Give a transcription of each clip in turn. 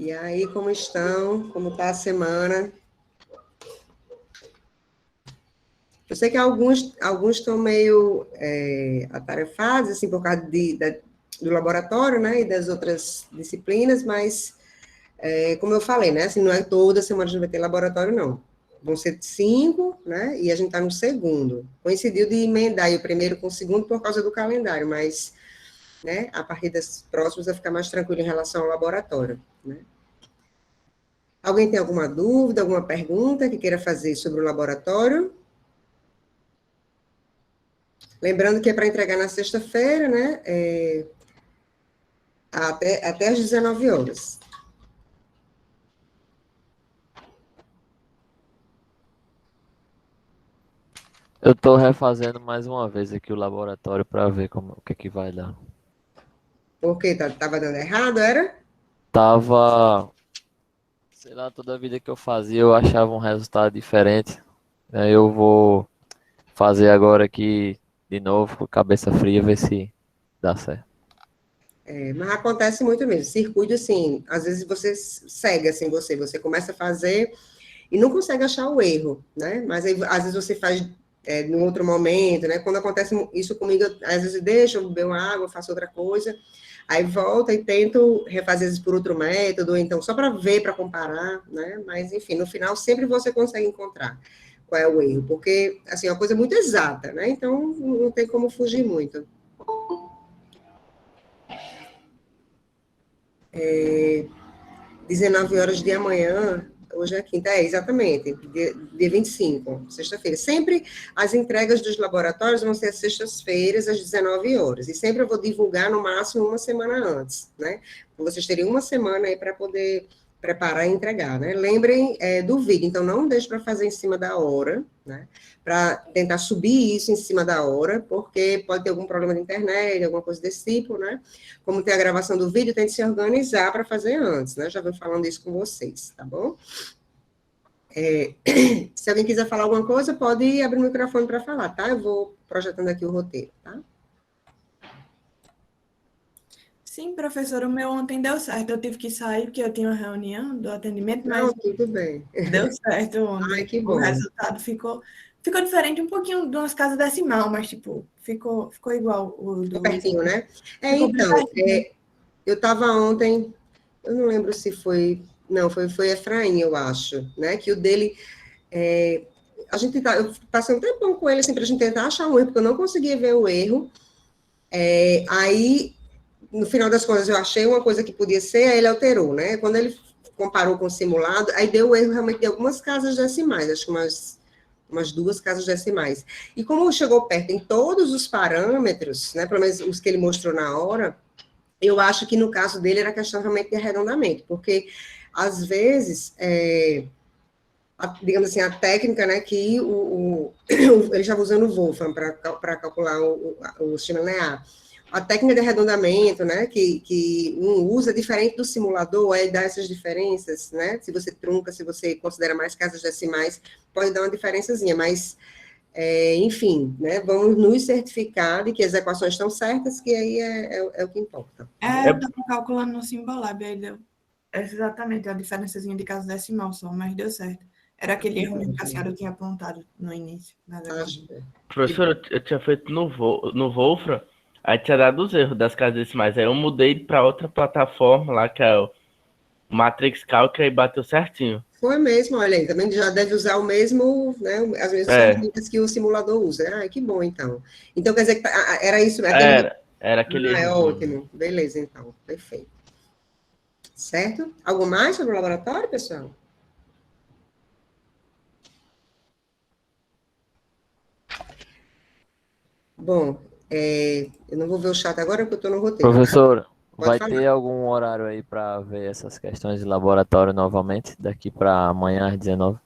E aí, como estão? Como está a semana? Eu sei que alguns estão meio atarefados, assim, por causa do laboratório, né, e das outras disciplinas, mas, como eu falei, né, assim, não é toda semana a gente vai ter laboratório, não. Vão ser 5, né, e a gente está no segundo. Coincidiu de emendar aí o primeiro com o segundo por causa do calendário, mas, né, a partir das próximas vai ficar mais tranquilo em relação ao laboratório, né. Alguém tem alguma dúvida, alguma pergunta que queira fazer sobre o laboratório? Lembrando que é para entregar na sexta-feira, né? Até às 19 horas. Eu estou refazendo mais uma vez aqui o laboratório para ver o que é que vai dar. Porque estava dando errado, era? Tava, sei lá, toda vida que eu fazia eu achava um resultado diferente. Aí eu vou fazer agora aqui de novo com cabeça fria, ver se dá certo. Mas acontece muito mesmo. Circuito, assim, às vezes você segue, assim, você começa a fazer e não consegue achar o erro, né? Mas aí, às vezes você faz num outro momento, né? Quando acontece isso comigo, às vezes eu deixo, eu bebo uma água, faço outra coisa, aí volto e tento refazer isso por outro método, ou então só para ver, para comparar, né? Mas, enfim, no final sempre você consegue encontrar qual é o erro, porque, assim, é uma coisa muito exata, né? Então, não tem como fugir muito. 19 horas de amanhã, hoje é quinta, exatamente, dia 25, sexta-feira. Sempre as entregas dos laboratórios vão ser às sextas-feiras, às 19 horas, e sempre eu vou divulgar no máximo uma semana antes, né? Vocês teriam uma semana aí para poder preparar e entregar, né? Lembrem do vídeo, então não deixe para fazer em cima da hora, né? Para tentar subir isso em cima da hora, porque pode ter algum problema de internet, alguma coisa desse tipo, né? Como tem a gravação do vídeo, tem que se organizar para fazer antes, né? Já venho falando isso com vocês, tá bom? Se alguém quiser falar alguma coisa, pode abrir o microfone para falar, tá? Eu vou projetando aqui o roteiro, tá? Sim, professor, o meu ontem deu certo. Eu tive que sair porque eu tinha uma reunião do atendimento, mas Não, tudo bem. deu certo Ai, ontem. que O bom. resultado ficou diferente um pouquinho de umas casas decimal, mas tipo, ficou igual o Ficou do Luiz. pertinho, né? Ficou bem Então, pertinho. eu estava ontem, eu não lembro se foi, não, foi Efraim, eu acho, né? Que o dele, a gente eu passei um tempão com ele, assim, para a gente tentar achar um erro, porque eu não conseguia ver o erro. Aí, no final das contas, eu achei uma coisa que podia ser, aí ele alterou, né? Quando ele comparou com o simulado, aí deu erro realmente de algumas casas decimais, acho que umas 2 casas decimais. E como chegou perto em todos os parâmetros, né, pelo menos os que ele mostrou na hora, eu acho que no caso dele era questão realmente de arredondamento, porque às vezes, digamos assim, a técnica, né, que ele estava usando o Wolfram para calcular o sistema linear. A técnica de arredondamento, né, que um usa diferente do simulador, aí dá essas diferenças, né? Se você trunca, se você considera mais casas decimais, pode dar uma diferençazinha, mas, enfim, né, vamos nos certificar de que as equações estão certas, que aí é o que importa. Eu estava calculando no Simbolab, aí deu exatamente a diferençazinha de casa decimal só, mas deu certo. Era aquele erro mesmo que a senhora tinha apontado no início. Professor, eu tinha feito no Wolfram, aí tinha dado os erros das casas decimais. Aí eu mudei para outra plataforma lá, que é o Matrix Calc, aí bateu certinho. Foi mesmo, olha aí, também já deve usar o mesmo, né, as mesmas ferramentas que o simulador usa. Ah, que bom, então. Então, quer dizer que era isso? Era aquele é erro. ótimo. Beleza, então. Perfeito. Certo? Algo mais sobre o laboratório, pessoal? Bom, eu não vou ver o chat agora porque eu estou no roteiro. Professor, Pode vai falar. ter algum horário aí para ver essas questões de laboratório novamente, daqui para amanhã às 19?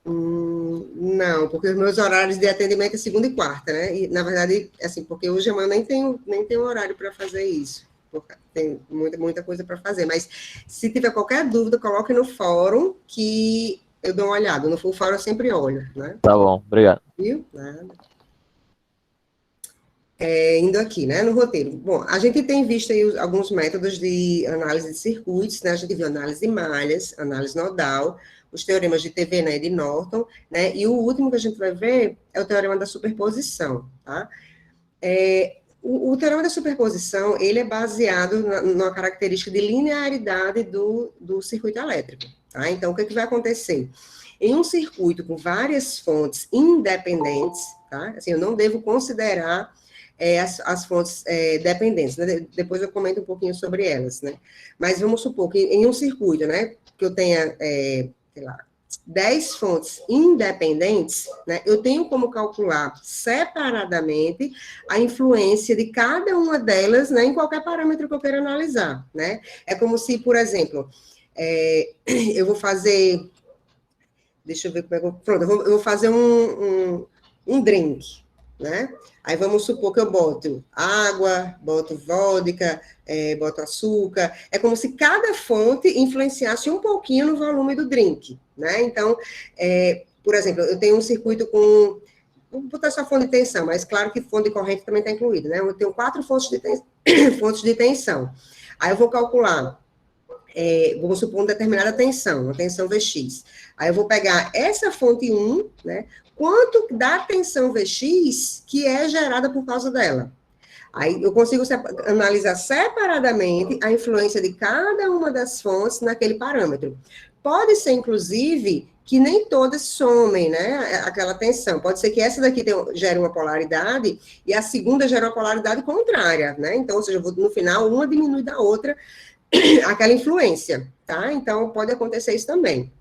Não, porque os meus horários de atendimento é segunda e quarta, né? E, na verdade, assim, porque hoje amanhã nem tenho horário para fazer isso. Porque tem muita coisa para fazer. Mas, se tiver qualquer dúvida, coloque no fórum que eu dou uma olhada. No fórum eu sempre olho, né? Tá bom, obrigado. Viu? Nada. Indo aqui, né, no roteiro. Bom, a gente tem visto aí alguns métodos de análise de circuitos, né, a gente viu análise de malhas, análise nodal, os teoremas de Thevenin e de Norton, né, e o último que a gente vai ver é o teorema da superposição, tá? O teorema da superposição, ele é baseado numa característica de linearidade do circuito elétrico, tá? Então, o que vai acontecer? Em um circuito com várias fontes independentes, tá? Assim, eu não devo considerar as fontes dependentes, né? Depois eu comento um pouquinho sobre elas, né? Mas vamos supor que em um circuito, né, que eu tenha, sei lá, 10 fontes independentes, né, eu tenho como calcular separadamente a influência de cada uma delas, né, em qualquer parâmetro que eu queira analisar, né? É como se, por exemplo, eu vou fazer, deixa eu ver como é que eu, pronto, eu vou fazer um drink, né? Aí vamos supor que eu boto água, boto vodka, boto açúcar. É como se cada fonte influenciasse um pouquinho no volume do drink, né? Então, por exemplo, eu tenho um circuito com... Vou botar só fonte de tensão, mas claro que fonte de corrente também está incluída, né? Eu tenho 4 fontes de tensão. Aí eu vou calcular, vamos supor uma determinada tensão, uma tensão Vx. Aí eu vou pegar essa fonte 1, né? Quanto da tensão Vx que é gerada por causa dela. Aí eu consigo analisar separadamente a influência de cada uma das fontes naquele parâmetro. Pode ser, inclusive, que nem todas somem, né, aquela tensão. Pode ser que essa daqui gere uma polaridade e a segunda gere uma polaridade contrária, né? Então, ou seja, no final, uma diminui da outra aquela influência, tá? Então, pode acontecer isso também.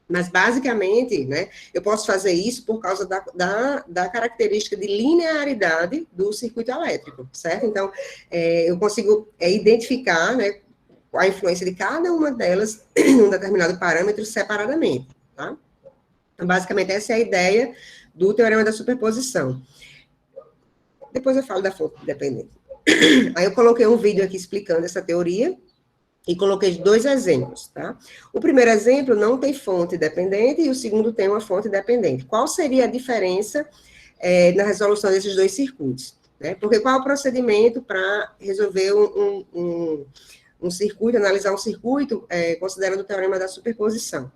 Mas, basicamente, né, eu posso fazer isso por causa da característica de linearidade do circuito elétrico, certo? Então, eu consigo identificar, né, a influência de cada uma delas em um determinado parâmetro separadamente, tá? Então, basicamente, essa é a ideia do teorema da superposição. Depois eu falo da fonte dependente. Aí eu coloquei um vídeo aqui explicando essa teoria, e coloquei 2 exemplos, tá? O primeiro exemplo não tem fonte dependente e o segundo tem uma fonte dependente. Qual seria a diferença na resolução desses 2 circuitos? Né? Porque qual é o procedimento para resolver um circuito, analisar um circuito, considerando o teorema da superposição?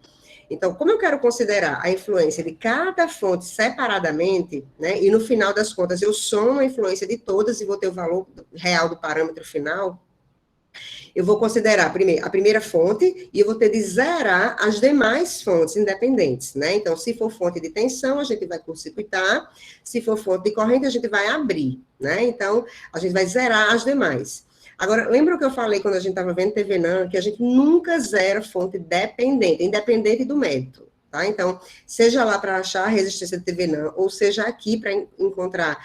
Então, como eu quero considerar a influência de cada fonte separadamente, né, e no final das contas eu somo a influência de todas e vou ter o valor real do parâmetro final, eu vou considerar a primeira fonte e eu vou ter de zerar as demais fontes independentes, né? Então, se for fonte de tensão, a gente vai curto-circuitar, se for fonte de corrente, a gente vai abrir, né? Então, a gente vai zerar as demais. Agora, lembra o que eu falei quando a gente estava vendo Thevenin, que a gente nunca zera fonte dependente, independente do método, tá? Então, seja lá para achar a resistência de Thevenin, ou seja aqui para encontrar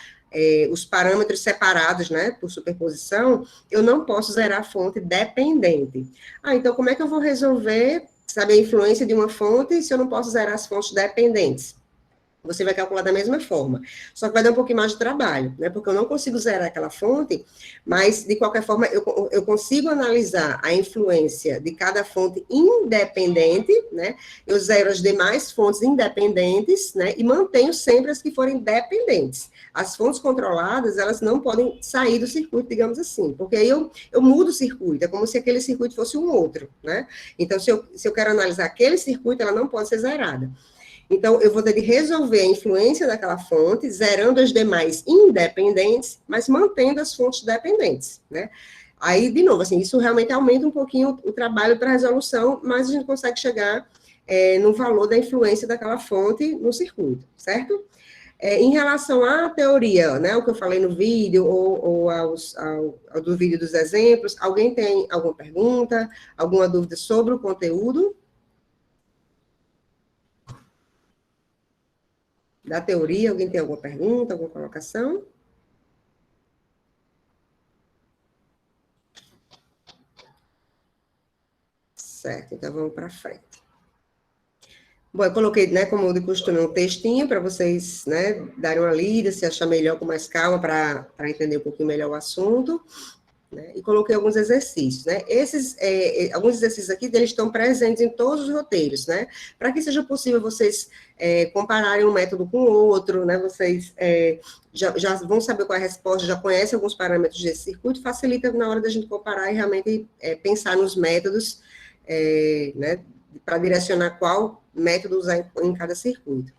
os parâmetros separados, né, por superposição, eu não posso zerar a fonte dependente. Então, como é que eu vou resolver, sabe, a influência de uma fonte se eu não posso zerar as fontes dependentes? Você vai calcular da mesma forma. Só que vai dar um pouquinho mais de trabalho, né? Porque eu não consigo zerar aquela fonte, mas, de qualquer forma, eu consigo analisar a influência de cada fonte independente, né? Eu zero as demais fontes independentes, né? E mantenho sempre as que forem dependentes. As fontes controladas, elas não podem sair do circuito, digamos assim, porque aí eu mudo o circuito, é como se aquele circuito fosse um outro, né? Então, se eu quero analisar aquele circuito, ela não pode ser zerada. Então, eu vou ter de resolver a influência daquela fonte, zerando as demais independentes, mas mantendo as fontes dependentes, né? Aí, de novo, assim, isso realmente aumenta um pouquinho o trabalho para a resolução, mas a gente consegue chegar no valor da influência daquela fonte no circuito, certo? Em relação à teoria, né, o que eu falei no vídeo, ou ao do vídeo dos exemplos, alguém tem alguma pergunta, alguma dúvida sobre o conteúdo? Da teoria, alguém tem alguma pergunta, alguma colocação? Certo, então vamos para frente. Bom, eu coloquei, né, como de costume, um textinho para vocês, né, darem uma lida, se achar melhor, com mais calma, para entender um pouquinho melhor o assunto. né? E coloquei alguns exercícios, né? Alguns exercícios aqui, eles estão presentes em todos os roteiros, né? Para que seja possível vocês compararem um método com o outro, né? Vocês já vão saber qual é a resposta, já conhecem alguns parâmetros desse circuito, facilita na hora da gente comparar e realmente pensar nos métodos, né? Para direcionar qual método usar em cada circuito.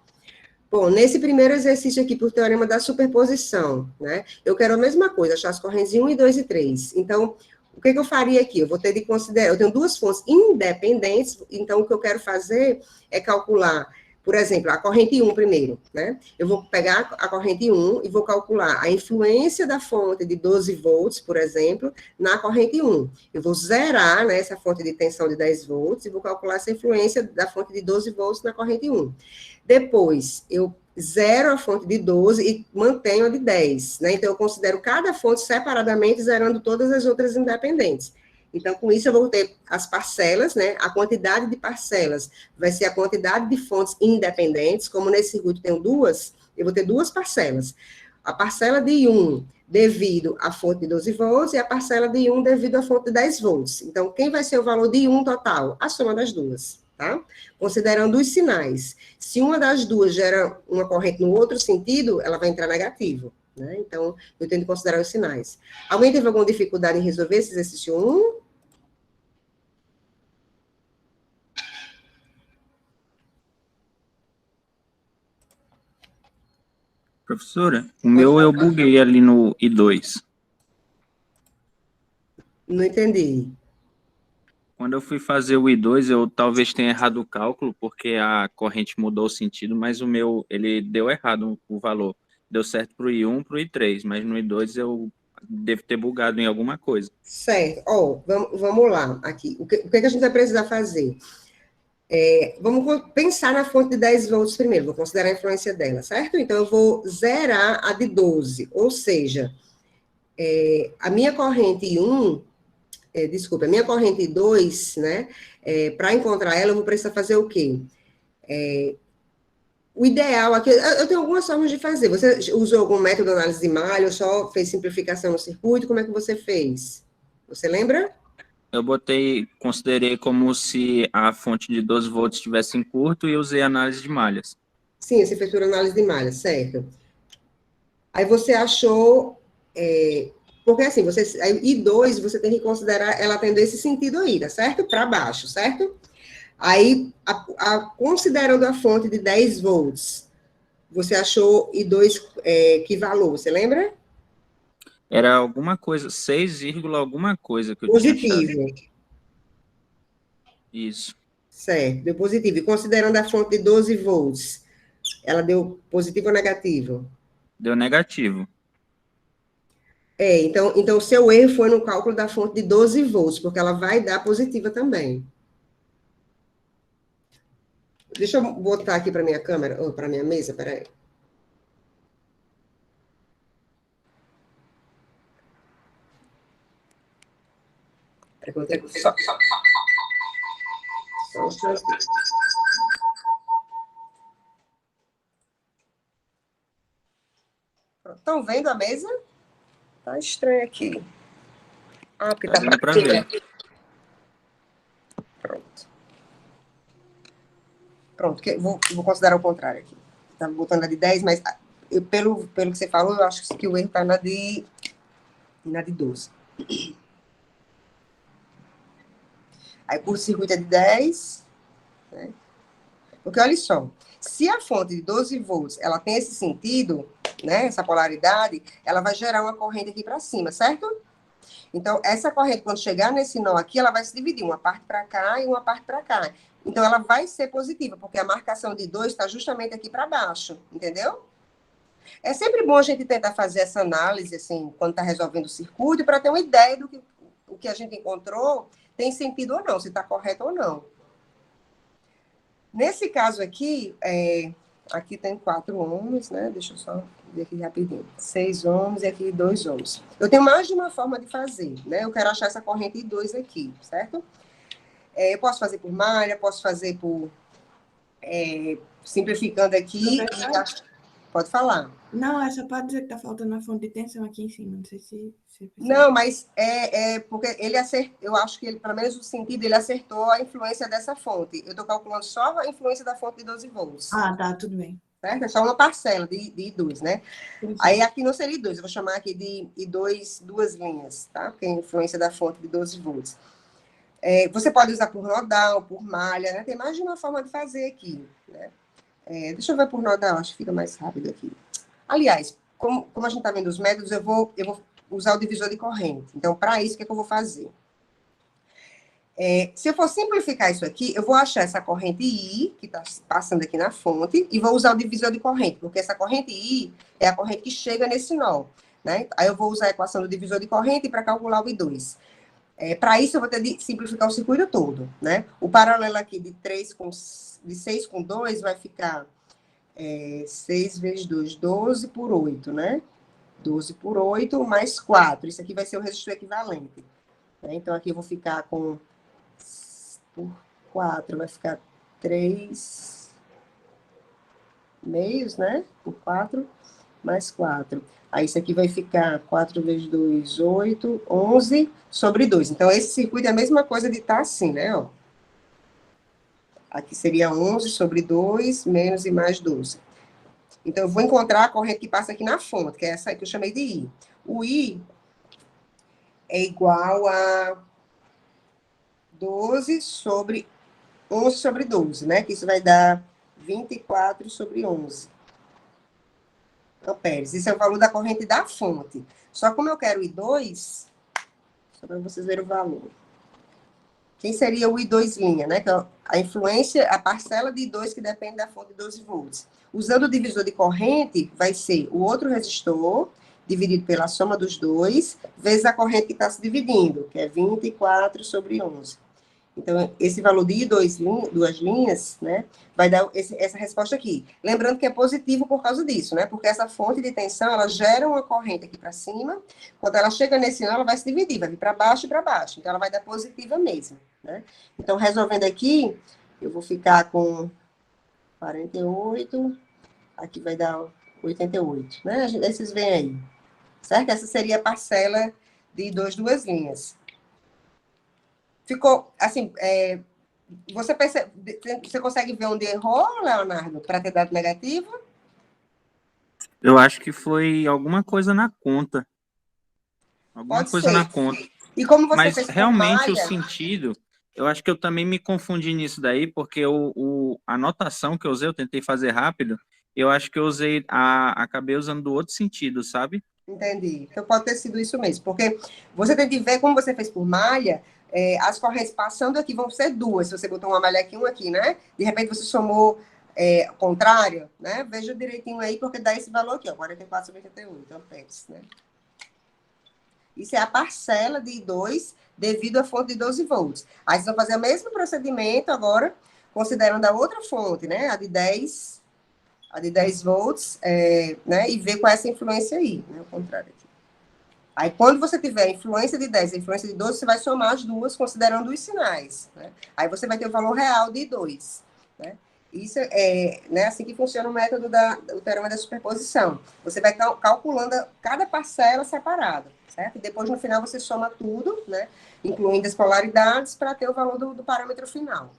Bom, nesse primeiro exercício aqui, por teorema da superposição, né, eu quero a mesma coisa, achar as correntes 1, 2 e 3. Então, o que eu faria aqui? Eu vou ter de considerar, eu tenho duas fontes independentes, então o que eu quero fazer é calcular, por exemplo, a corrente 1 primeiro, né? Eu vou pegar a corrente 1 e vou calcular a influência da fonte de 12 volts, por exemplo, na corrente 1. Eu vou zerar, né, essa fonte de tensão de 10 volts e vou calcular essa influência da fonte de 12 volts na corrente 1. Depois, eu zero a fonte de 12 e mantenho a de 10, né? Então, eu considero cada fonte separadamente, zerando todas as outras independentes. Então, com isso, eu vou ter as parcelas, né? A quantidade de parcelas vai ser a quantidade de fontes independentes. Como nesse circuito tenho duas, eu vou ter duas parcelas. A parcela de 1 devido à fonte de 12 volts e a parcela de 1 devido à fonte de 10 volts. Então, quem vai ser o valor de 1 total? A soma das duas. Tá? Considerando os sinais. Se uma das duas gera uma corrente no outro sentido, ela vai entrar negativo, né? Então, eu tenho que considerar os sinais. Alguém teve alguma dificuldade em resolver esse exercício 1? Professora, o meu eu buguei ali no I2. Não entendi. Quando eu fui fazer o I2, eu talvez tenha errado o cálculo, porque a corrente mudou o sentido, mas o meu, ele deu errado o valor. Deu certo para o I1, para o I3, mas no I2 eu devo ter bugado em alguma coisa. Certo. Vamos lá, aqui. O que a gente vai precisar fazer? Vamos pensar na fonte de 10 volts primeiro, vou considerar a influência dela, certo? Então, eu vou zerar a de 12, ou seja, a minha corrente 1... a minha corrente 2, né, para encontrar ela, eu vou precisar fazer o quê? O ideal aqui, eu tenho algumas formas de fazer. Você usou algum método de análise de malha, ou só fez simplificação no circuito? Como é que você fez? Você lembra? Eu considerei como se a fonte de 12 volts estivesse em curto e usei análise de malhas. Sim, você fez por análise de malha, certo. Aí você achou... porque assim, I2, você tem que considerar ela tendo esse sentido aí, tá certo? Para baixo, certo? Aí, considerando a fonte de 10 volts, você achou I2 que valor, você lembra? Era alguma coisa, 6, alguma coisa que eu tinha achado. Positivo. Isso. Certo, deu positivo. E considerando a fonte de 12 volts, ela deu positivo ou negativo? Deu negativo. Então o seu erro foi no cálculo da fonte de 12 volts, porque ela vai dar positiva também. Deixa eu botar aqui para minha câmera, ou para minha mesa, peraí. Estão vendo a mesa? Tá estranho aqui. Porque tá dando para ver. Pronto, vou considerar o contrário aqui. Estava botando a de 10, mas pelo que você falou, eu acho que o erro está na de 12. Aí, curto-circuito é de 10, né? Porque, olha só, se a fonte de 12 volts, ela tem esse sentido, né, essa polaridade, ela vai gerar uma corrente aqui para cima, certo? Então, essa corrente, quando chegar nesse nó aqui, ela vai se dividir, uma parte para cá e uma parte para cá. Então, ela vai ser positiva, porque a marcação de 2 está justamente aqui para baixo, entendeu? É sempre bom a gente tentar fazer essa análise, assim, quando está resolvendo o circuito, para ter uma ideia do que o que a gente encontrou tem sentido ou não, se está correto ou não. Nesse caso aqui, aqui tem 4 ohms, né? Deixa eu só ver aqui rapidinho. 6 ohms e aqui 2 ohms. Eu tenho mais de uma forma de fazer, né? Eu quero achar essa corrente de 2 aqui, certo? Eu posso fazer por malha, posso fazer por... simplificando aqui. Pode falar. Não, é só para dizer que está faltando a fonte de tensão aqui em cima. Não sei se você percebeu. Não, mas é porque ele acertou, eu acho que ele, pelo menos no sentido, ele acertou a influência dessa fonte. Eu estou calculando só a influência da fonte de 12 volts. Ah, tá, tudo bem. Certo? É só uma parcela de I2, né? Sim. Aí aqui não seria I2, eu vou chamar aqui de I2, duas linhas, tá? Porque é a influência da fonte de 12 volts. Você pode usar por nodal, por malha, né? Tem mais de uma forma de fazer aqui, né? Deixa eu ver por nodal, acho que fica mais rápido aqui. Aliás, como a gente está vendo os métodos, eu vou usar o divisor de corrente. Então, para isso, o que eu vou fazer? Se eu for simplificar isso aqui, eu vou achar essa corrente I, que está passando aqui na fonte, e vou usar o divisor de corrente, porque essa corrente I é a corrente que chega nesse nó, né? Aí eu vou usar a equação do divisor de corrente para calcular o I2. Para isso, eu vou ter de simplificar o circuito todo, né? O paralelo aqui de 6 com 2 vai ficar 6 vezes 2, 12 por 8, né? 12 por 8 mais 4. Isso aqui vai ser o resistor equivalente. Né? Então, aqui eu vou ficar com... Por 4 vai ficar 3 meios, né? Por 4 mais 4. Aí isso aqui vai ficar 4 vezes 2, 8, 11 sobre 2. Então, esse circuito é a mesma coisa de estar assim, né? Ó. Aqui seria 11 sobre 2, menos e mais 12. Então, eu vou encontrar a corrente que passa aqui na fonte, que é essa que eu chamei de I. O I é igual a 12 sobre 11 sobre 12, né? Que isso vai dar 24 sobre 11 amperes. Isso é o valor da corrente da fonte. Só como eu quero o I2, só para vocês verem o valor. Quem seria o I2 linha, né? Que é a influência, a parcela de I2 que depende da fonte de 12 volts. Usando o divisor de corrente, vai ser o outro resistor, dividido pela soma dos dois, vezes a corrente que está se dividindo, que é 24 sobre 11. Então, esse valor de I2, duas linhas, né, vai dar essa resposta aqui. Lembrando que é positivo por causa disso, né? Porque essa fonte de tensão, ela gera uma corrente aqui para cima. Quando ela chega nesse nó, ela vai se dividir, vai vir para baixo e para baixo. Então, ela vai dar positiva mesmo, né? Então, resolvendo aqui, eu vou ficar com 48, aqui vai dar 88, né? Aí vocês veem aí, certo? Essa seria a parcela de I2, duas linhas. Ficou, assim, você consegue ver onde errou, Leonardo, para ter dado negativo? Eu acho que foi alguma coisa na conta. Alguma Pode coisa ser. na conta. E como você Mas fez por realmente o malha, sentido, eu acho que eu também me confundi nisso daí, porque a anotação que eu usei, eu tentei fazer rápido, eu acho que eu acabei usando do outro sentido, sabe? entendi. Então pode ter sido isso mesmo, porque você tem que ver como você fez por malha, as correntes passando aqui vão ser duas, se você botou uma malha aqui, uma aqui, né? De repente você somou contrário, né? Veja direitinho aí, porque dá esse valor aqui, ó, 44 sobre 88 amperes, né? Isso é a parcela de I2 devido à fonte de 12 volts. Aí vocês vão fazer o mesmo procedimento agora, considerando a outra fonte, né? A de 10 volts, né? E ver qual é essa influência aí, né? O contrário aqui. Aí, quando você tiver a influência de 10 e a influência de 12, você vai somar as duas, considerando os sinais, né? Aí você vai ter o valor real de I2, né? Isso né, assim que funciona o método do teorema da superposição. Você vai calculando cada parcela separada, certo? E depois, no final, você soma tudo, né? Incluindo as polaridades, para ter o valor do parâmetro final.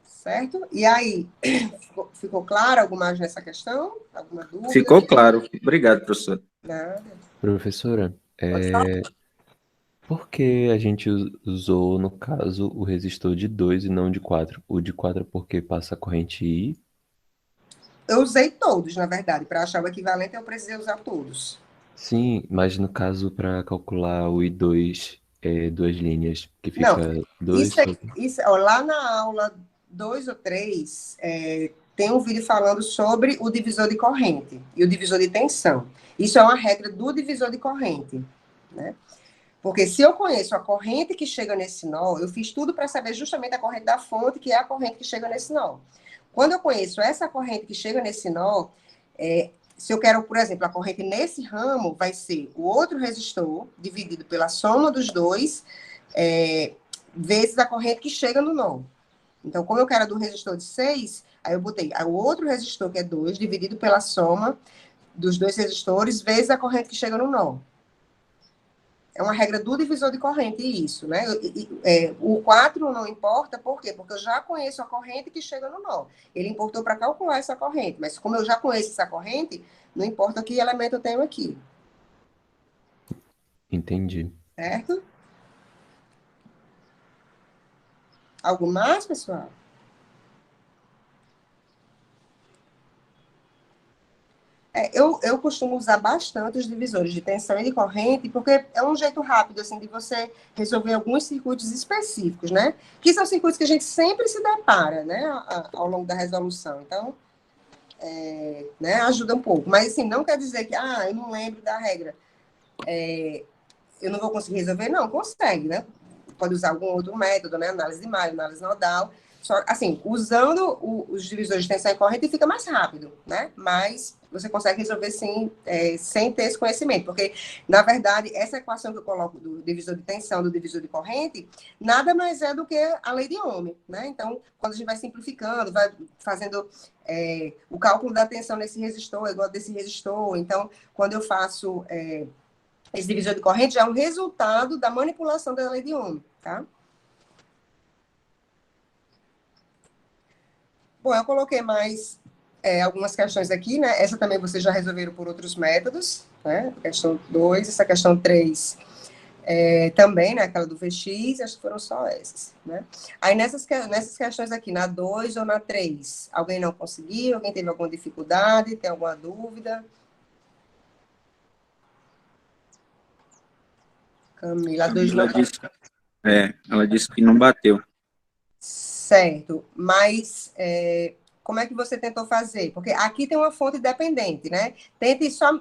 Certo? E aí, ficou claro algo mais nessa questão? Alguma dúvida? Ficou claro. Obrigado, professor. Nada. Professora, por que a gente usou, no caso, o resistor de 2 e não de 4? O de 4 é porque passa a corrente I? Eu usei todos, na verdade. Para achar o equivalente, eu precisei usar todos. Sim, mas no caso, para calcular o I2, duas linhas, que Não, fica 2 ó, lá na aula 2 ou 3, tem um vídeo falando sobre o divisor de corrente e o divisor de tensão. Isso é uma regra do divisor de corrente, né? Porque se eu conheço a corrente que chega nesse nó, eu fiz tudo para saber justamente a corrente da fonte, que é a corrente que chega nesse nó. Quando eu conheço essa corrente que chega nesse nó, se eu quero, por exemplo, a corrente nesse ramo, vai ser o outro resistor, dividido pela soma dos dois, vezes a corrente que chega no nó. Então, como eu quero do resistor de 6, aí eu botei o outro resistor, que é 2, dividido pela soma dos dois resistores, vezes a corrente que chega no nó. É uma regra do divisor de corrente, isso, né? O 4 não importa, por quê? Porque eu já conheço a corrente que chega no nó. Ele importou para calcular essa corrente, mas como eu já conheço essa corrente, não importa que elemento eu tenho aqui. Entendi. Certo? Algo mais, pessoal? Eu costumo usar bastante os divisores de tensão e de corrente, porque é um jeito rápido, assim, de você resolver alguns circuitos específicos, né? Que são circuitos que a gente sempre se depara, né, ao longo da resolução. Então, né, ajuda um pouco. Mas, assim, não quer dizer que, eu não lembro da regra. Eu não vou conseguir resolver? Não, consegue, né? Pode usar algum outro método, né? Análise de malha, análise nodal. Só, assim, usando os divisores de tensão e corrente fica mais rápido, né? Mas você consegue resolver, sim, sem ter esse conhecimento. Porque, na verdade, essa equação que eu coloco do divisor de tensão, do divisor de corrente, nada mais é do que a lei de Ohm, né? Então, quando a gente vai simplificando, vai fazendo o cálculo da tensão nesse resistor, é igual desse resistor. Então, quando eu faço esse divisor de corrente, já é um resultado da manipulação da lei de Ohm, tá? Bom, eu coloquei mais algumas questões aqui, né? Essa também vocês já resolveram por outros métodos, né? Questão 2, essa questão 3 também, né? Aquela do VX, acho que foram só essas, né? Aí nessas questões aqui, na 2 ou na 3, alguém não conseguiu? Alguém teve alguma dificuldade? Tem alguma dúvida? Camila, a 2 não... Ela disse que não bateu. Certo, mas como é que você tentou fazer? Porque aqui tem uma fonte dependente, né? Tente só,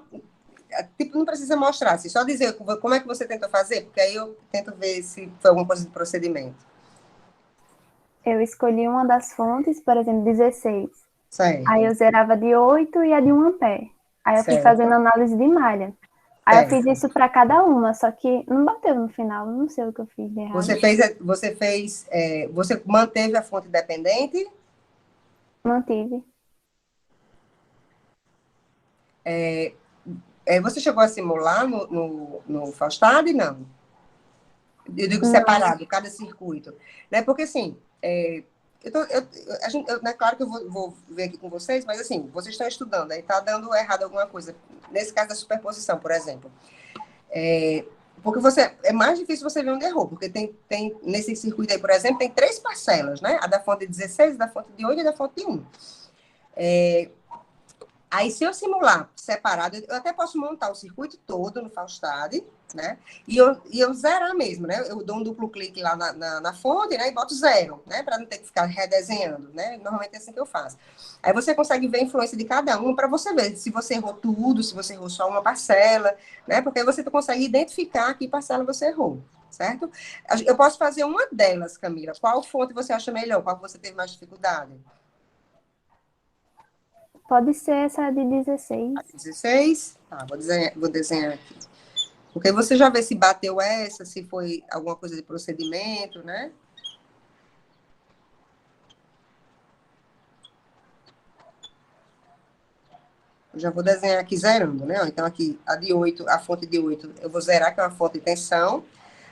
tipo, não precisa mostrar, assim, só dizer como é que você tentou fazer, porque aí eu tento ver se foi alguma coisa de procedimento. Eu escolhi uma das fontes, por exemplo, 16. Certo. Aí eu zerava de 8 e a de 1 ampere. Aí eu fui fazendo análise de malha. Aí eu fiz isso para cada uma, só que não bateu no final, não sei o que eu fiz de errado. Você manteve a fonte dependente? Mantive. Você chegou a simular no Faustad? Não. Eu digo separado, cada circuito. Né? Porque, assim, é claro que eu vou ver aqui com vocês, mas, assim, vocês estão estudando, aí está dando errado alguma coisa. Nesse caso da superposição, por exemplo. Porque é mais difícil você ver onde errou, porque tem nesse circuito aí, por exemplo, tem 3 parcelas, né? A da fonte de 16, a da fonte de 8 e a da fonte de 1. Aí, se eu simular separado, eu até posso montar o circuito todo no Faustad, né? E eu zerar mesmo, né? Eu dou um duplo clique lá na fonte, né? E boto 0, né? Para não ter que ficar redesenhando, né? Normalmente é assim que eu faço. Aí você consegue ver a influência de cada um para você ver se você errou tudo, se você errou só uma parcela, né? Porque aí você consegue identificar que parcela você errou, certo? Eu posso fazer uma delas, Camila. Qual fonte você acha melhor? Qual você teve mais dificuldade? Pode ser essa de 16. 16? Tá, vou desenhar aqui. Porque você já vê se bateu essa, se foi alguma coisa de procedimento, né? Eu já vou desenhar aqui zerando, né? Então, aqui, a fonte de 8, eu vou zerar, que é uma fonte de tensão.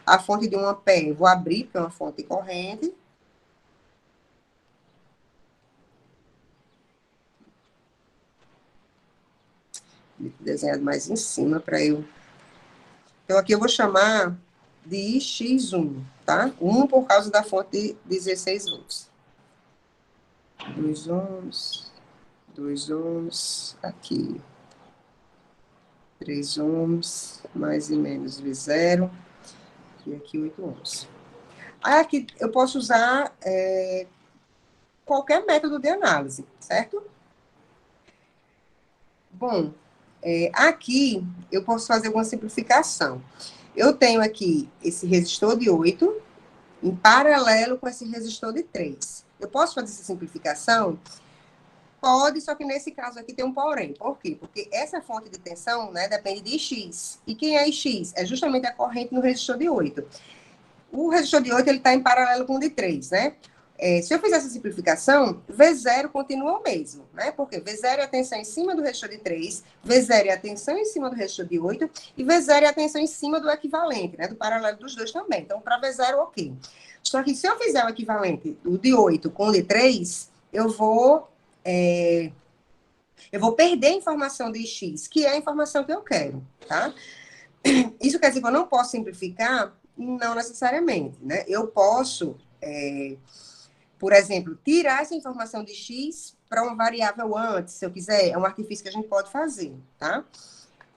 A fonte de 1 ampere, eu vou abrir, que é uma fonte corrente. Desenhado mais em cima para eu... Então, aqui eu vou chamar de X1, tá? 1 por causa da fonte de 16 volts. 2 ohms, 2 ohms, aqui. 3 ohms, mais e menos V0, e aqui 8 ohms. Aí aqui eu posso usar qualquer método de análise, certo? Bom, aqui eu posso fazer uma simplificação. Eu tenho aqui esse resistor de 8, em paralelo com esse resistor de 3. Eu posso fazer essa simplificação? Pode, só que nesse caso aqui tem um porém. Por quê? Porque essa fonte de tensão, né, depende de X. E quem é X? É justamente a corrente no resistor de 8. O resistor de 8 está em paralelo com o de 3, né? Se eu fizer essa simplificação, V0 continua o mesmo, né? Porque V0 é a tensão em cima do resistor de 3, V0 é a tensão em cima do resistor de 8, e V0 é a tensão em cima do equivalente, né? Do paralelo dos dois também. Então, para V0, ok. Só que se eu fizer o equivalente, o de 8 com o de 3, eu vou perder a informação de X, que é a informação que eu quero, tá? Isso quer dizer que eu não posso simplificar? Não necessariamente, né? Eu posso... por exemplo, tirar essa informação de X para uma variável antes, se eu quiser, é um artifício que a gente pode fazer, tá?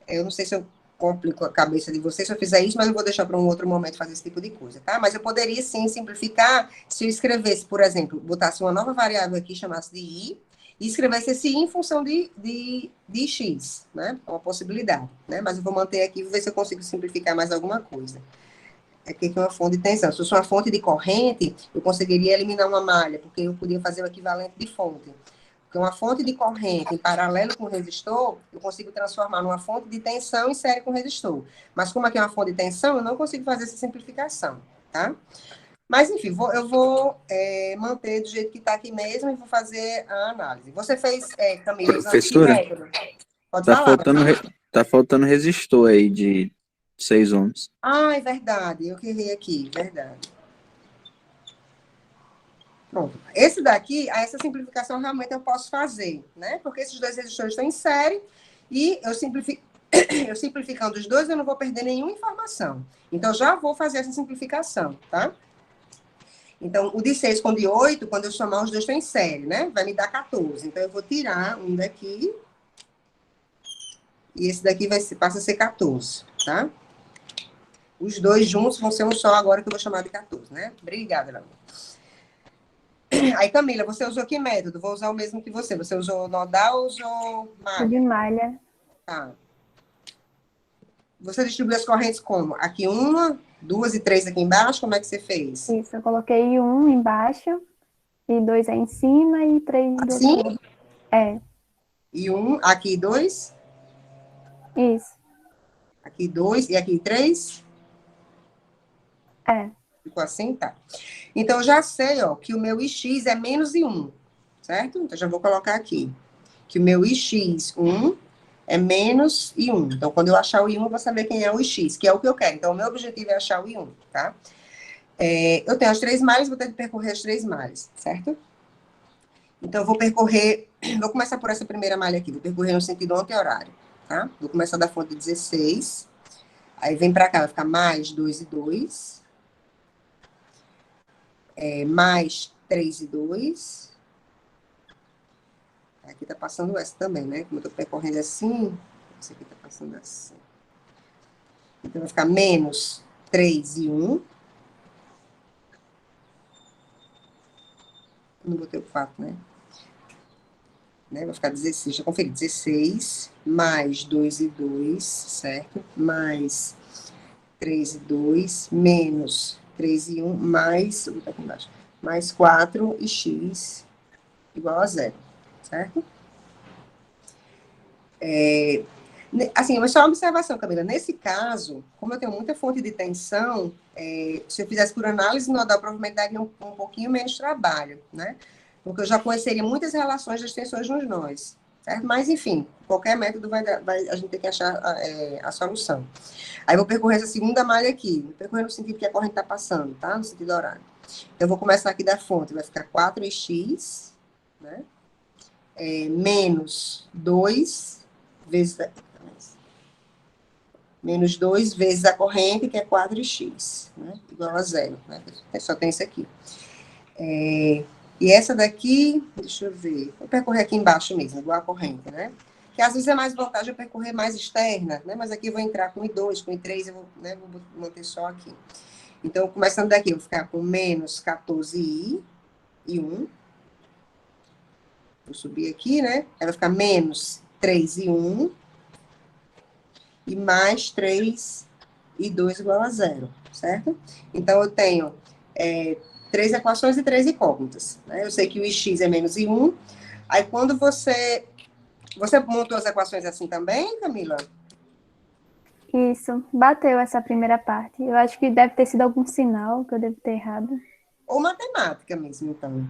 Eu não sei se eu complico a cabeça de vocês se eu fizer isso, mas eu vou deixar para um outro momento fazer esse tipo de coisa, tá? Mas eu poderia, sim, simplificar se eu escrevesse, por exemplo, botasse uma nova variável aqui, chamasse de I, e escrevesse esse I em função de X, né? É uma possibilidade, né? Mas eu vou manter aqui, vou ver se eu consigo simplificar mais alguma coisa. Aqui é uma fonte de tensão. Se fosse uma fonte de corrente, eu conseguiria eliminar uma malha, porque eu podia fazer o equivalente de fonte. Porque uma fonte de corrente em paralelo com o resistor, eu consigo transformar numa fonte de tensão em série com o resistor. Mas como aqui é uma fonte de tensão, eu não consigo fazer essa simplificação, tá? Mas, enfim, eu vou manter do jeito que está aqui mesmo e vou fazer a análise. Você fez, Camila, usando que método? Pode falar. Tá faltando resistor aí de 6 ohms. Ah, é verdade. Eu que errei aqui. Verdade. Pronto. Esse daqui, essa simplificação realmente eu posso fazer, né? Porque esses dois resistores estão em série e eu simplificando os dois, eu não vou perder nenhuma informação. Então, já vou fazer essa simplificação, tá? Então, o de 6 com o de 8, quando eu somar os dois estão em série, né? Vai me dar 14. Então, eu vou tirar um daqui e esse daqui passa a ser 14, tá? Os dois juntos vão ser um só agora, que eu vou chamar de 14, né? Obrigada, Laura. Aí, Camila, você usou que método? Vou usar o mesmo que você. Você usou nodal ou usou malha? De malha. Tá. Você distribuiu as correntes como? Aqui 1, 2 e 3 aqui embaixo? Como é que você fez? Isso, eu coloquei 1 embaixo, e 2 aí em cima, e 3 do assim? outro lado. É. E 1, aqui 2? Isso. Aqui 2 e aqui 3? É. Ficou assim? Tá. Então, eu já sei, ó, que o meu IX é menos I1, certo? Então, já vou colocar aqui. Que o meu IX1 é menos I1. Então, quando eu achar o I1, eu vou saber quem é o IX, que é o que eu quero. Então, o meu objetivo é achar o I1, tá? Eu tenho as 3 malhas, vou ter que percorrer as 3 malhas, certo? Então, eu vou começar por essa primeira malha aqui. Vou percorrer no sentido anti-horário, tá? Vou começar da fonte 16. Aí, vem pra cá, vai ficar mais 2 e 2. Mais 3 e 2. Aqui tá passando essa também, né? Como eu tô percorrendo assim, esse aqui tá passando assim. Então, vai ficar menos 3 e 1. Não botei o 4, né? Vai ficar 16, deixa eu conferir. 16, mais 2 e 2, certo? Mais 3 e 2, menos 3 e 1, mais, vou botar aqui embaixo, mais 4 e x igual a 0, certo? Assim, mas só uma observação, Camila. Nesse caso, como eu tenho muita fonte de tensão, se eu fizesse por análise nodal, provavelmente daria um pouquinho menos trabalho, né? Porque eu já conheceria muitas relações das tensões nos nós, certo? Mas, enfim, qualquer método a gente tem que achar a solução. Aí eu vou percorrer essa segunda malha aqui, vou percorrer no sentido que a corrente está passando, tá? No sentido horário. Então, eu vou começar aqui da fonte, vai ficar 4x, né? Menos 2 vezes... Menos 2 vezes a corrente, que é 4x, né? Igual a 0, né? Só tem isso aqui. E essa daqui, deixa eu ver, vou percorrer aqui embaixo mesmo, igual a corrente, né? Que às vezes é mais vantagem eu percorrer mais externa, né? Mas aqui eu vou entrar com I2, com I3, eu vou manter só aqui. Então, começando daqui, eu vou ficar com menos 14i e 1. Vou subir aqui, né? Aí vai ficar menos 3 e 1. E mais 3 e 2 igual a 0, certo? Então, eu tenho 3 equações e 3 incógnitas, né? Eu sei que o ix é menos I1. Aí, quando você montou as equações assim também, Camila? Isso, bateu essa primeira parte. Eu acho que deve ter sido algum sinal que eu devo ter errado. Ou matemática mesmo, então.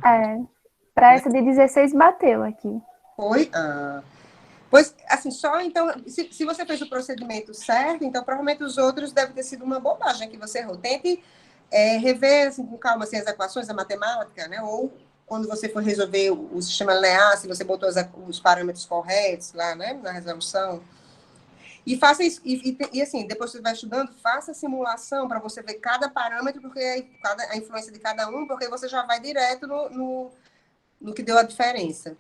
Para essa de 16 bateu aqui. Foi? Ah. Pois, assim, só então, se você fez o procedimento certo, então provavelmente os outros devem ter sido uma bobagem que você errou. Tente rever assim, com calma assim, as equações da matemática, né? Ou quando você for resolver o sistema linear, se você botou os parâmetros corretos lá, né, na resolução. E faça isso, e assim, depois você vai estudando, faça a simulação para você ver cada parâmetro, porque a influência de cada um, porque você já vai direto no que deu a diferença.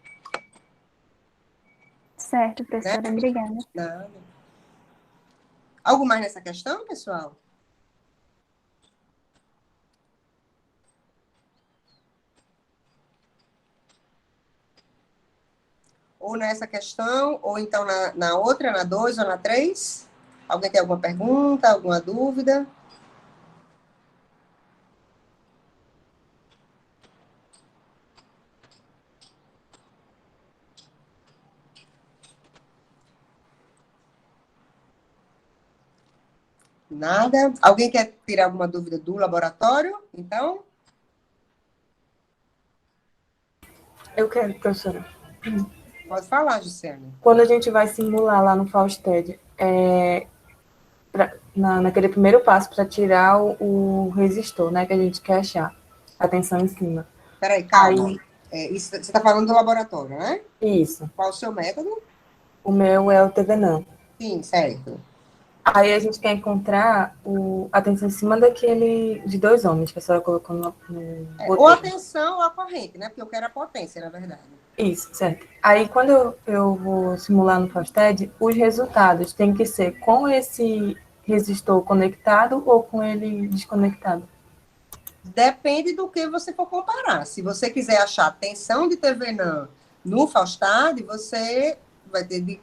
Certo, professora, Né? obrigada. Nada. Algo mais nessa questão, pessoal? Ou nessa questão, ou então na outra, na 2 ou na 3? Alguém tem alguma pergunta, alguma dúvida? Nada? Alguém quer tirar alguma dúvida do laboratório? Então? Eu quero, professora. Pode falar, Jussiane. Quando a gente vai simular lá no Fausted, naquele primeiro passo para tirar o resistor, né, que a gente quer achar, a tensão em cima. Peraí, calma. Isso, você está falando do laboratório, né? Isso. Qual o seu método? O meu é o TVNAM. Sim, certo. Aí a gente quer encontrar a tensão em cima daquele de 2 ohms que a senhora colocou no ou a tensão ou a corrente, né? Porque eu quero a potência, na verdade. Isso, certo. Aí, quando eu vou simular no Fausted, os resultados têm que ser com esse resistor conectado ou com ele desconectado? Depende do que você for comparar. Se você quiser achar tensão de TVNAM no Faustad, você vai ter de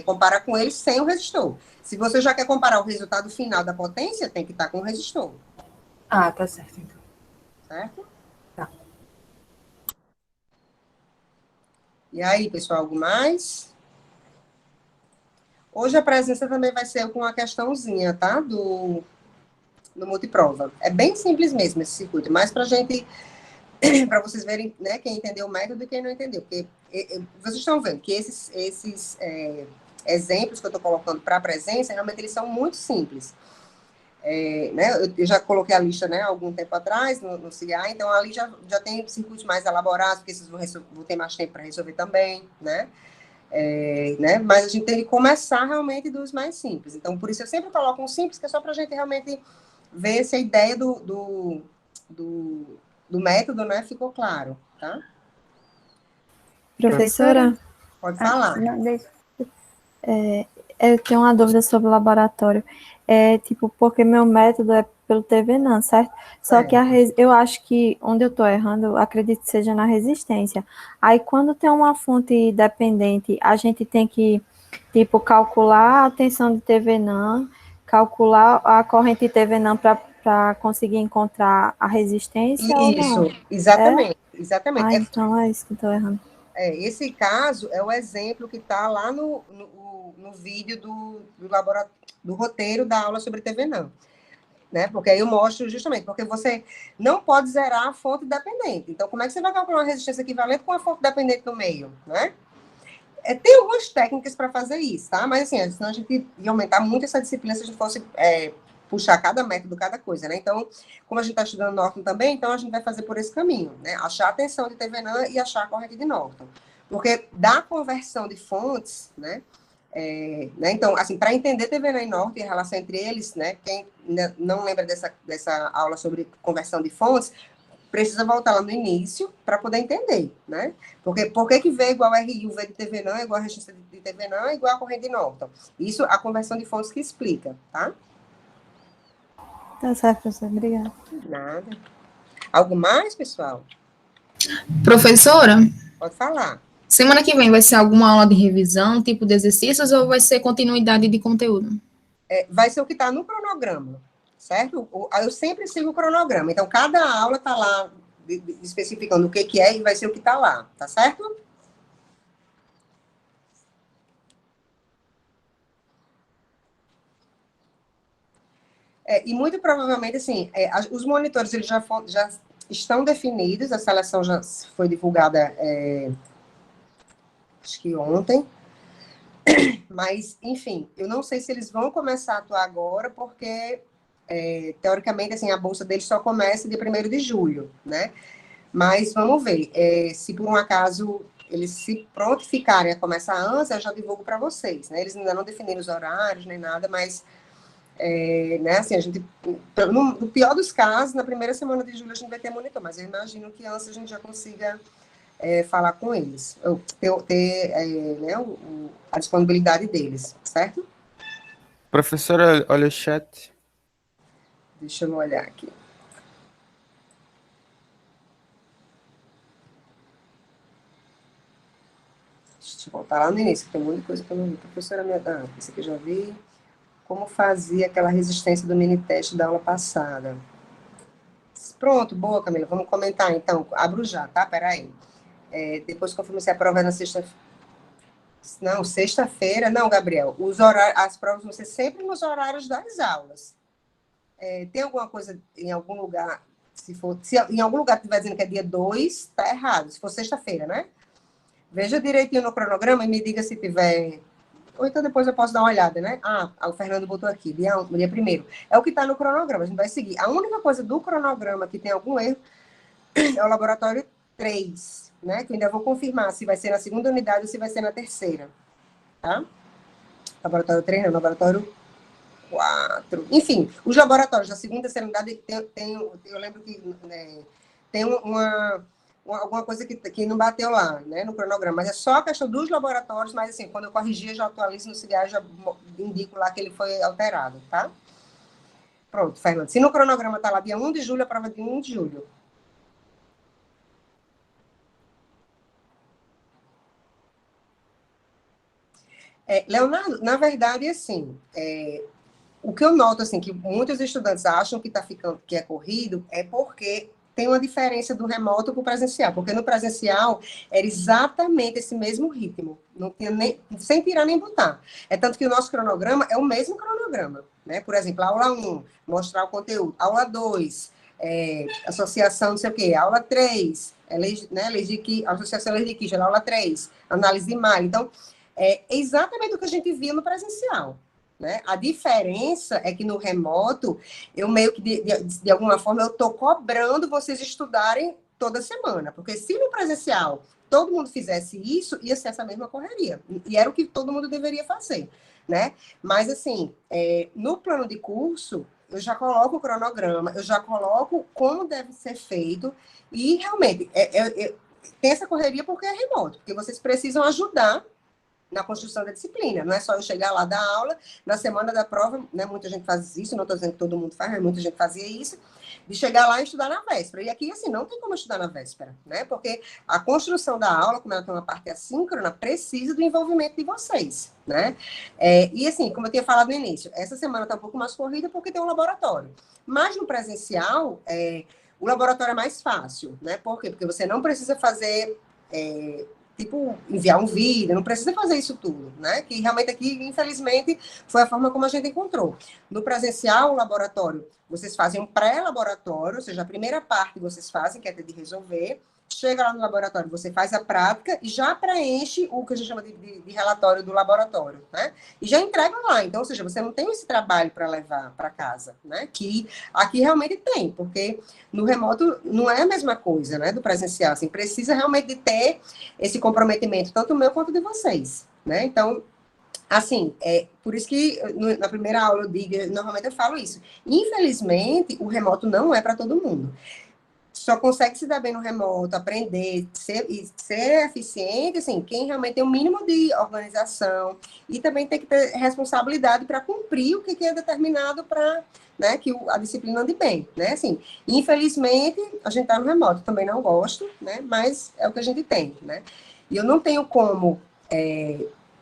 comparar com ele sem o resistor. Se você já quer comparar o resultado final da potência, tem que estar com o resistor. Ah, tá certo, então. Certo? Tá. E aí, pessoal, algo mais? Hoje a presença também vai ser com uma questãozinha, tá? Do multiprova. É bem simples mesmo esse circuito, mas para para vocês verem, né, quem entendeu o método e quem não entendeu, porque vocês estão vendo que esses exemplos que eu estou colocando para a presença, realmente eles são muito simples. Né, eu já coloquei a lista, né, algum tempo atrás no CIA, então ali já tem circuitos mais elaborados, porque vocês vão ter mais tempo para resolver também, né? Né? Mas a gente tem que começar realmente dos mais simples. Então, por isso eu sempre coloco um simples, que é só para a gente realmente ver se a ideia do método, né, ficou claro, tá? Professora? Pode falar. Eu tenho uma dúvida sobre o laboratório. Tipo, porque meu método é pelo TVNAM, certo? Só que eu acho que onde eu estou errando, eu acredito que seja na resistência. Aí, quando tem uma fonte dependente, a gente tem que, tipo, calcular a tensão de TVNAM, calcular a corrente de TVNAM para conseguir encontrar a resistência ou não? Isso, exatamente. Exatamente. Ah, então é isso que eu estou errando. Esse caso é o exemplo que está lá no vídeo do laboratório, do roteiro da aula sobre TVNAM. Né? Porque aí eu mostro justamente, porque você não pode zerar a fonte dependente. Então, como é que você vai calcular uma resistência equivalente com a fonte dependente no meio, né? Tem algumas técnicas para fazer isso, tá? Mas, assim, senão a gente ia aumentar muito essa disciplina se a gente fosse puxar cada método, cada coisa, né? Então, como a gente está estudando Norton também, então a gente vai fazer por esse caminho, né? Achar a tensão de TVNAM e achar a corrente de Norton. Porque da conversão de fontes, né? Né? Então, assim, para entender TVNAM e Norton e a relação entre eles, né? Quem não lembra dessa aula sobre conversão de fontes, precisa voltar lá no início para poder entender, né? Porque por que V igual a RI, o V de TVNAM é igual a resistência de TVNAM é igual a corrente de Norton. Isso a conversão de fontes que explica, tá? Tá certo, professor. Obrigada. Nada. Algo mais, pessoal? Professora? Pode falar. Semana que vem vai ser alguma aula de revisão, tipo de exercícios, ou vai ser continuidade de conteúdo? Vai ser o que está no cronograma, certo? Eu sempre sigo o cronograma. Então, cada aula está lá especificando o que é e vai ser o que está lá, tá certo? E muito provavelmente, assim, os monitores, eles já estão definidos, a seleção já foi divulgada, acho que ontem, mas, enfim, eu não sei se eles vão começar a atuar agora, porque, teoricamente, assim, a bolsa deles só começa dia 1º de julho, né? Mas vamos ver, se por um acaso eles se prontificarem a começar antes, eu já divulgo para vocês, né? Eles ainda não definiram os horários nem nada, mas, né, assim, a gente, no pior dos casos, na primeira semana de julho a gente vai ter monitor, mas eu imagino que antes a gente já consiga falar com eles, ter né, a disponibilidade deles, certo? Professora, olha o chat. Deixa eu olhar aqui. Deixa eu voltar lá no início, que tem muita coisa que eu não vi. Professora, isso aqui eu já vi. Como fazia aquela resistência do mini-teste da aula passada. Pronto, boa, Camila. Vamos comentar, então. Abro já, tá? Peraí. Depois confirmo se a prova é na sexta-feira. Não, sexta-feira. Não, Gabriel. As provas vão ser sempre nos horários das aulas. Tem alguma coisa em algum lugar... Se em algum lugar estiver dizendo que é dia 2, está errado. Se for sexta-feira, né? Veja direitinho no cronograma e me diga se tiver... Ou então depois eu posso dar uma olhada, né? O Fernando botou aqui, dia 1º. É o que está no cronograma, a gente vai seguir. A única coisa do cronograma que tem algum erro é o laboratório 3, né? Que eu ainda vou confirmar se vai ser na segunda unidade ou se vai ser na terceira, tá? Laboratório 3 não, laboratório 4. Enfim, os laboratórios da segunda e terceira unidade, eu lembro que tem alguma coisa que não bateu lá, né, no cronograma, mas é só a questão dos laboratórios, mas assim, quando eu corrigir, eu já atualizo no CIGAR, já indico lá que ele foi alterado, tá? Pronto, Fernando. Se no cronograma tá lá dia 1 de julho, a prova é dia 1 de julho. Leonardo, na verdade, assim, o que eu noto, assim, que muitos estudantes acham que que é corrido, é porque tem uma diferença do remoto para o presencial, porque no presencial era exatamente esse mesmo ritmo, não tinha sem tirar nem botar. É tanto que o nosso cronograma é o mesmo cronograma, né? Por exemplo, aula 1, mostrar o conteúdo, aula 2, associação, não sei o quê, aula 3, associação Leis de Kirchner, aula 3, análise de malha. Então, é exatamente o que a gente viu no presencial. Né? A diferença é que no remoto, eu meio que, de alguma forma, eu estou cobrando vocês estudarem toda semana, porque se no presencial todo mundo fizesse isso, ia ser essa mesma correria, e era o que todo mundo deveria fazer, né? Mas, assim, no plano de curso, eu já coloco o cronograma, eu já coloco como deve ser feito, e realmente, tem essa correria porque é remoto, porque vocês precisam ajudar na construção da disciplina. Não é só eu chegar lá dar aula, na semana da prova, né, muita gente faz isso, não estou dizendo que todo mundo faz, mas muita gente fazia isso, de chegar lá e estudar na véspera. E aqui, assim, não tem como estudar na véspera, né? Porque a construção da aula, como ela tem uma parte assíncrona, precisa do envolvimento de vocês, né? E, assim, como eu tinha falado no início, essa semana está um pouco mais corrida porque tem um laboratório. Mas no presencial, o laboratório é mais fácil, né? Por quê? Porque você não precisa fazer... tipo, enviar um vídeo, não precisa fazer isso tudo, né? Que realmente aqui, infelizmente, foi a forma como a gente encontrou. No presencial, o laboratório, vocês fazem um pré-laboratório, ou seja, a primeira parte vocês fazem, que é ter de resolver, chega lá no laboratório, você faz a prática e já preenche o que a gente chama de relatório do laboratório, né? E já entrega lá. Então, ou seja, você não tem esse trabalho para levar para casa, né? Que aqui realmente tem, porque no remoto não é a mesma coisa, né? Do presencial, assim, precisa realmente de ter esse comprometimento, tanto meu quanto de vocês, né? Então, assim, por isso que na primeira aula eu digo, normalmente eu falo isso. Infelizmente, o remoto não é para todo mundo. Só consegue se dar bem no remoto, aprender, ser eficiente, assim, quem realmente tem o mínimo de organização e também tem que ter responsabilidade para cumprir o que é determinado para, né, que a disciplina ande bem, né, assim, infelizmente, a gente está no remoto, também não gosto, né, mas é o que a gente tem, né, e eu não tenho como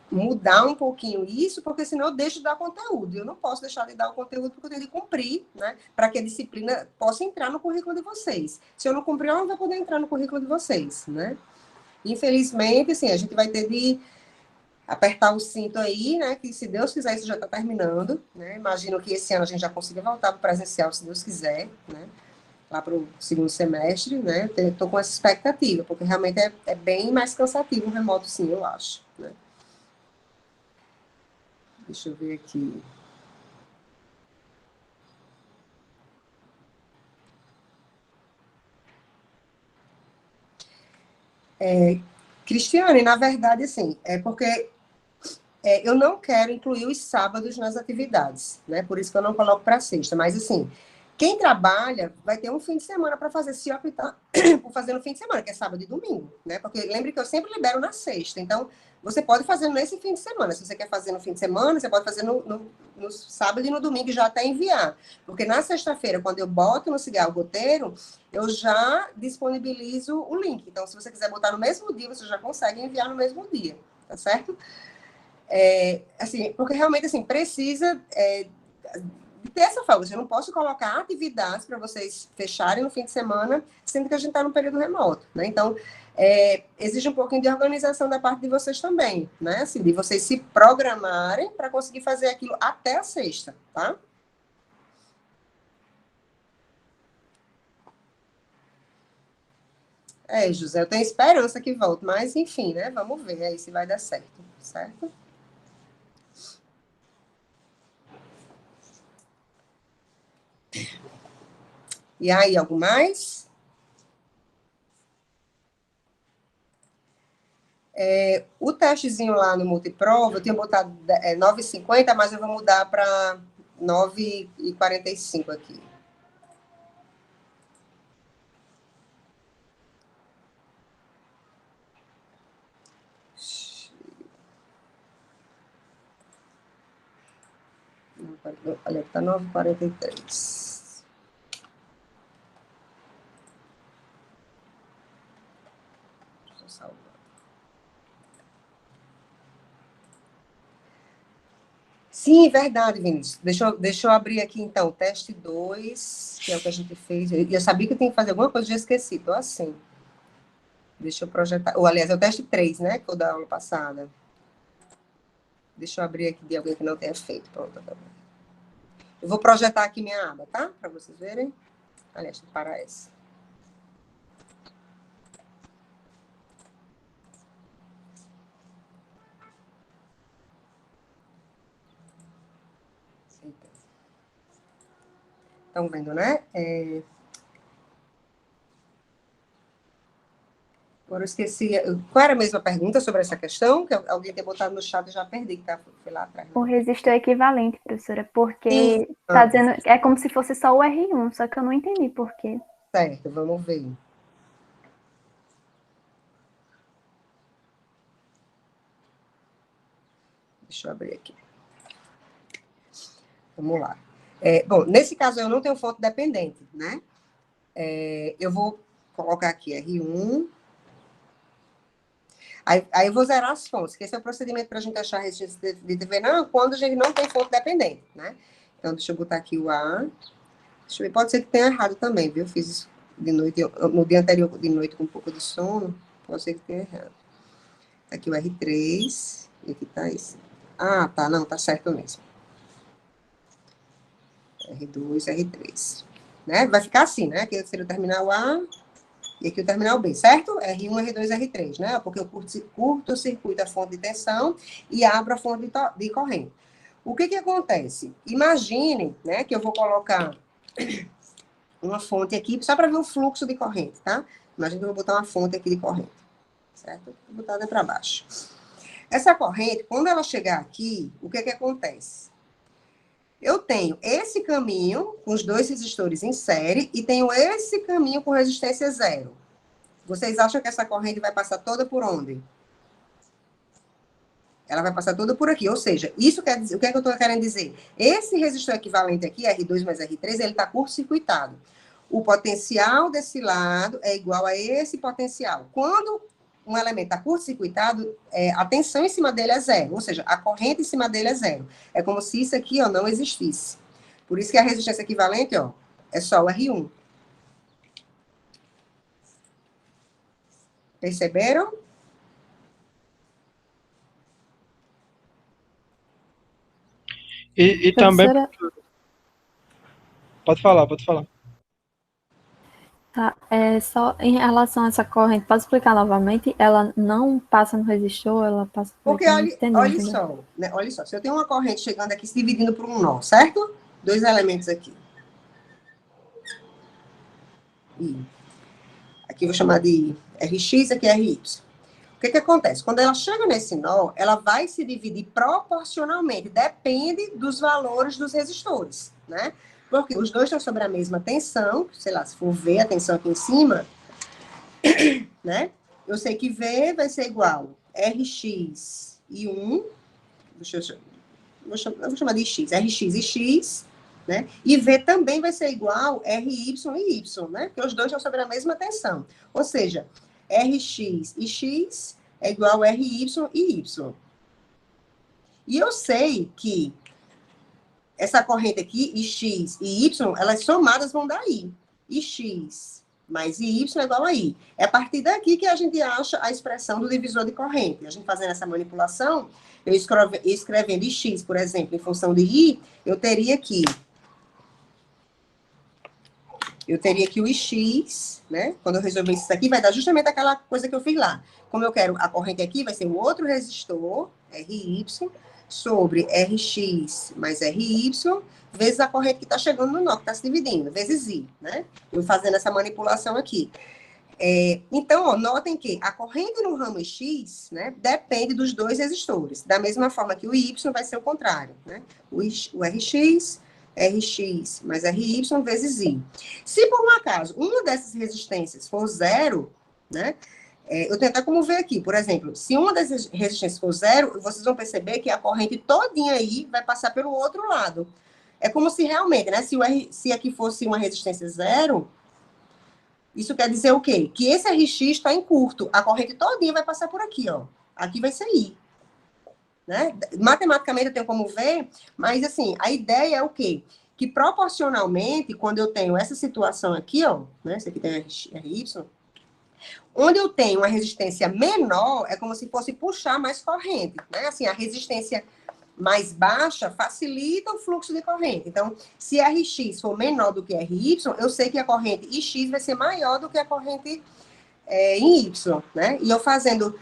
mudar um pouquinho isso, porque senão eu deixo de dar conteúdo. Eu não posso deixar de dar o conteúdo porque eu tenho de cumprir, né? Para que a disciplina possa entrar no currículo de vocês. Se eu não cumprir, ela não vai poder entrar no currículo de vocês, né? Infelizmente, assim, a gente vai ter de apertar o cinto aí, né? Que se Deus quiser, isso já está terminando, né? Imagino que esse ano a gente já consiga voltar para o presencial, se Deus quiser, né? lá para o segundo semestre, né? Estou com essa expectativa, porque realmente é bem mais cansativo o remoto, sim, eu acho, né? Deixa eu ver aqui. Cristiane, na verdade, assim, é porque eu não quero incluir os sábados nas atividades, né? Por isso que eu não coloco para sexta. Mas, assim, quem trabalha vai ter um fim de semana para fazer, se optar por fazer no fim de semana, que é sábado e domingo, né? Porque lembre que eu sempre libero na sexta. Então, você pode fazer nesse fim de semana. Se você quer fazer no fim de semana, você pode fazer no sábado e no domingo e já até enviar. Porque na sexta-feira, quando eu boto no Cigarro roteiro, eu já disponibilizo o link. Então, se você quiser botar no mesmo dia, você já consegue enviar no mesmo dia, tá certo? Assim, porque realmente assim, precisa de ter essa folga. Eu não posso colocar atividades para vocês fecharem no fim de semana, sendo que a gente está no período remoto, né? Então, exige um pouquinho de organização da parte de vocês também, né? Assim, de vocês se programarem para conseguir fazer aquilo até a sexta, tá? José, eu tenho esperança que volte, mas enfim, né? Vamos ver aí se vai dar certo, certo? E aí, algo mais? O testezinho lá no multiprova, eu tinha botado 9h50, mas eu vou mudar para 9h45 aqui. Olha, está 9h43. Deixa eu salvar. Sim, verdade, Vinícius. Deixa eu abrir aqui, então, o teste 2, que é o que a gente fez. Eu sabia que eu tinha que fazer alguma coisa, já esqueci, estou assim. Deixa eu projetar. Ou, aliás, é o teste 3, né, que foi da aula passada. Deixa eu abrir aqui de alguém que não tenha feito. Pronto, tá bom. Eu vou projetar aqui minha aba, tá? Para vocês verem. Aliás, para essa. Estão vendo, né? Agora eu esqueci. Qual era a mesma pergunta sobre essa questão? Que alguém tem botado no chat e já perdi, tá? Foi lá atrás. Né? O resistor equivalente, professora, porque tá dizendo, é como se fosse só o R1, só que eu não entendi por quê. Certo, vamos ver. Deixa eu abrir aqui. Vamos lá. Bom, nesse caso eu não tenho fonte dependente, né? Eu vou colocar aqui R1. Aí eu vou zerar as fontes, que esse é o procedimento para a gente achar a resistência de TV, não, quando a gente não tem fonte dependente, né? Então, deixa eu botar aqui o A. Deixa eu ver, pode ser que tenha errado também, viu? Eu fiz isso de noite, no dia anterior de noite com um pouco de sono, pode ser que tenha errado. Aqui o R3, e aqui tá esse. Ah, tá, não, tá certo mesmo. R2, R3. Né? Vai ficar assim, né? Aqui seria o terminal A e aqui o terminal B, certo? R1, R2, R3, né? Porque eu curto-circuito a fonte de tensão e abro a fonte de corrente. O que acontece? Imagine, né, que eu vou colocar uma fonte aqui, só para ver o fluxo de corrente, tá? Imagina que eu vou botar uma fonte aqui de corrente, certo? Vou botar para baixo. Essa corrente, quando ela chegar aqui, o que acontece? Eu tenho esse caminho com os dois resistores em série e tenho esse caminho com resistência zero. Vocês acham que essa corrente vai passar toda por onde? Ela vai passar toda por aqui. Ou seja, isso quer dizer, o que é que eu estou querendo dizer? Esse resistor equivalente aqui, R2 mais R3, ele está curto-circuitado. O potencial desse lado é igual a esse potencial. Quando um elemento está curto-circuitado, a tensão em cima dele é zero, ou seja, a corrente em cima dele é zero. É como se isso aqui, ó, não existisse. Por isso que a resistência equivalente, ó, é só o R1. Perceberam? E também... Pode falar, pode falar. Tá, só em relação a essa corrente, posso explicar novamente? Ela não passa no resistor, ela passa por Porque aqui, não entendi, olha entendeu? só, né? Olha só, se eu tenho uma corrente chegando aqui, se dividindo por um nó, certo? Dois elementos aqui. I. Aqui eu vou chamar de RX, aqui é RY. O que acontece? Quando ela chega nesse nó, ela vai se dividir proporcionalmente, depende dos valores dos resistores, né? Porque os dois estão sobre a mesma tensão, sei lá, se for V, a tensão aqui em cima, né? Eu sei que V vai ser igual RX e 1, eu vou chamar de X, RX e X, né? E V também vai ser igual RY e Y, né? Porque os dois estão sobre a mesma tensão. Ou seja, RX e X é igual RY e Y. E eu sei que essa corrente aqui, e X e Y, elas somadas vão dar I. E X mais Y é igual a I. É a partir daqui que a gente acha a expressão do divisor de corrente. A gente fazendo essa manipulação, eu escrevendo X, por exemplo, em função de I, eu teria aqui o Ix, né? Quando eu resolver isso aqui, vai dar justamente aquela coisa que eu fiz lá. Como eu quero a corrente aqui, vai ser o outro resistor, RY, sobre Rx mais Ry, vezes a corrente que está chegando no nó, que está se dividindo, vezes I, né? Eu fazendo essa manipulação aqui. Então, ó, notem que a corrente no ramo X, né, depende dos dois resistores. Da mesma forma que o Y vai ser o contrário, né? O Rx mais Ry vezes I. Se por um acaso uma dessas resistências for zero, né? Eu tenho até como ver aqui, por exemplo, se uma dessas resistências for zero, vocês vão perceber que a corrente todinha aí vai passar pelo outro lado. É como se realmente, né? Se aqui fosse uma resistência zero, isso quer dizer o quê? Que esse Rx está em curto. A corrente todinha vai passar por aqui, ó. Aqui vai ser I. Né? Matematicamente eu tenho como ver, mas assim, a ideia é o quê? Que proporcionalmente, quando eu tenho essa situação aqui, ó, né? Esse aqui tem Ry, onde eu tenho uma resistência menor, é como se fosse puxar mais corrente, né? Assim, a resistência mais baixa facilita o fluxo de corrente. Então, se Rx for menor do que Ry, eu sei que a corrente Ix vai ser maior do que a corrente em Y, né? E eu fazendo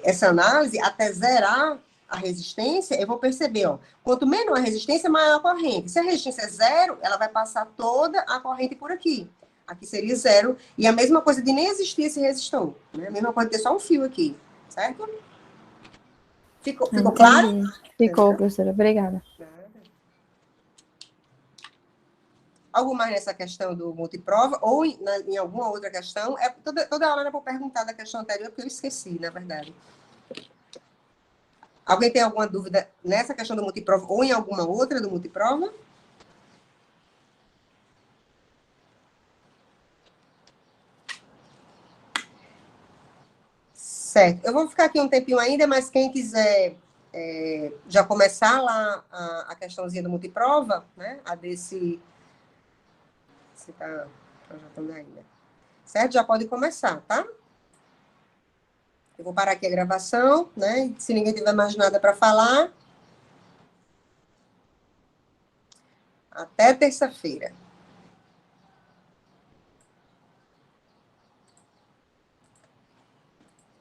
essa análise até zerar a resistência, eu vou perceber, ó, quanto menor a resistência, maior a corrente. Se a resistência é zero, ela vai passar toda a corrente por aqui. Aqui seria zero. E a mesma coisa de nem existir esse resistor. Né? A mesma coisa de ter só um fio aqui. Certo? Ficou claro? Ficou, professora. Obrigada. Algo mais nessa questão do multiprova? Ou em alguma outra questão? Toda hora eu vou perguntar da questão anterior, porque eu esqueci, na verdade. Alguém tem alguma dúvida nessa questão do multiprova ou em alguma outra do multiprova? Certo. Eu vou ficar aqui um tempinho ainda, mas quem quiser já começar lá a questãozinha do multiprova, né? A desse... Você tá projetando ainda. Certo? Já pode começar, tá? Eu vou parar aqui a gravação, né? Se ninguém tiver mais nada para falar. Até terça-feira.